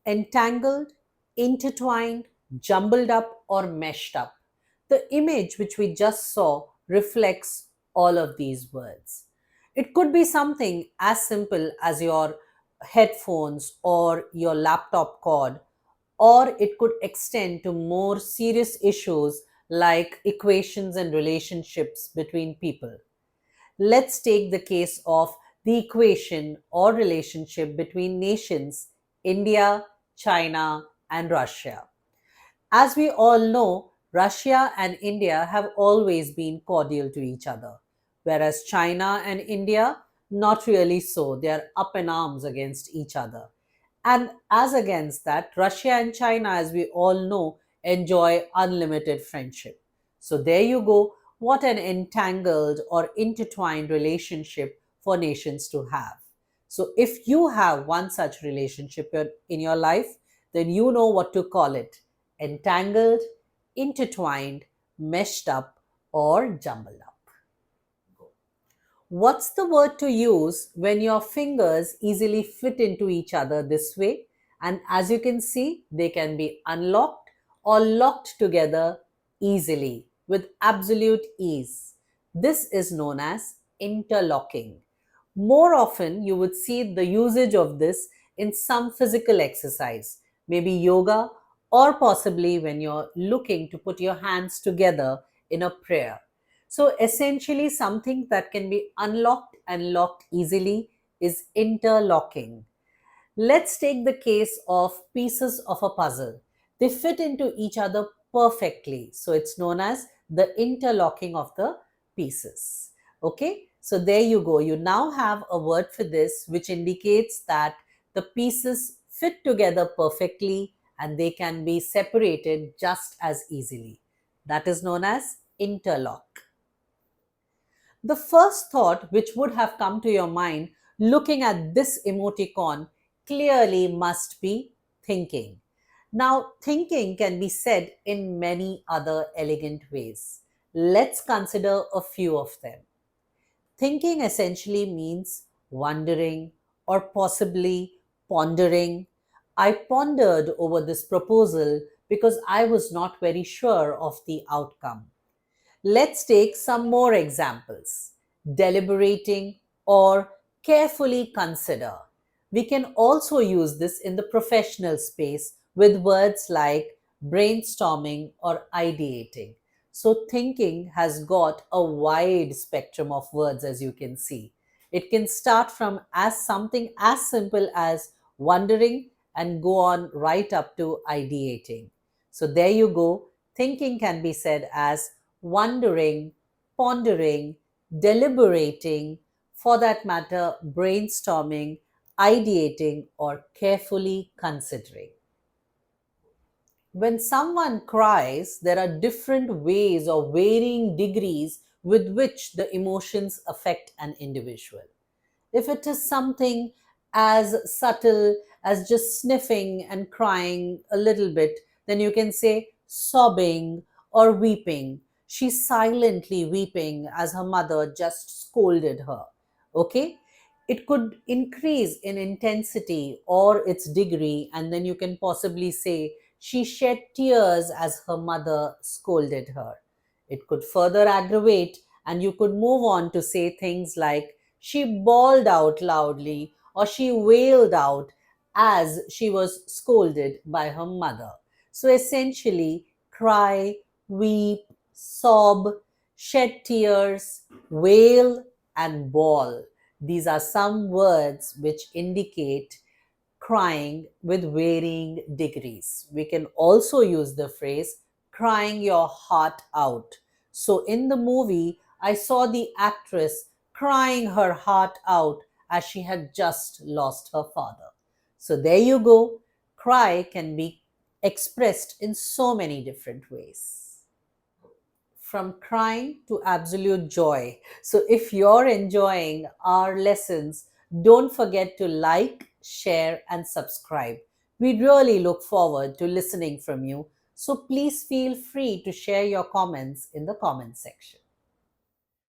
entangled, intertwined, jumbled up, or meshed up. The image which we just saw reflects all of these words. It could be something as simple as your headphones or your laptop cord, or it could extend to more serious issues like equations and relationships between people. Let's take the case of the equation or relationship between nations India, China, and Russia. As we all know, Russia and India have always been cordial to each other, whereas China and India, not really so. They are up in arms against each other. And as against that, Russia and China, as we all know, enjoy unlimited friendship. So there you go. What an entangled or intertwined relationship for nations to have. So if you have one such relationship in your life, then you know what to call it: entangled, intertwined, meshed up, or jumbled up. What's the word to use when your fingers easily fit into each other this way? And as you can see, they can be unlocked or locked together easily with absolute ease. This is known as interlocking. More often, you would see the usage of this in some physical exercise, maybe yoga, or possibly when you're looking to put your hands together in a prayer. So essentially, something that can be unlocked and locked easily is interlocking. Let's take the case of pieces of a puzzle. They fit into each other perfectly. So it's known as the interlocking of the pieces. Okay, so there you go. You now have a word for this which indicates that the pieces fit together perfectly and they can be separated just as easily. That is known as interlock. The first thought which would have come to your mind looking at this emoticon clearly must be thinking. Now, thinking can be said in many other elegant ways. Let's consider a few of them. Thinking essentially means wondering or possibly pondering. I pondered over this proposal because I was not very sure of the outcome. Let's take some more examples. Deliberating or carefully consider. We can also use this in the professional space with words like brainstorming or ideating. So, thinking has got a wide spectrum of words, as you can see. It can start from as something as simple as wondering and go on right up to ideating. So, there you go. Thinking can be said as wondering, pondering, deliberating, for that matter, brainstorming, ideating, or carefully considering. When someone cries, there are different ways or varying degrees with which the emotions affect an individual. If it is something as subtle as just sniffing and crying a little bit, then you can say sobbing or weeping. She's silently weeping as her mother just scolded her. Okay? It could increase in intensity or its degree, and then you can possibly say she shed tears as her mother scolded her. It could further aggravate, and you could move on to say things like she bawled out loudly or she wailed out as she was scolded by her mother. So essentially, cry, weep, sob, shed tears, wail, and bawl. These are some words which indicate crying with varying degrees. We can also use the phrase crying your heart out. So in the movie, I saw the actress crying her heart out as she had just lost her father. So there you go. Cry can be expressed in so many different ways, from crying to absolute joy. So if you're enjoying our lessons, don't forget to like, share, and subscribe. We really look forward to listening from you. So please feel free to share your comments in the comment section.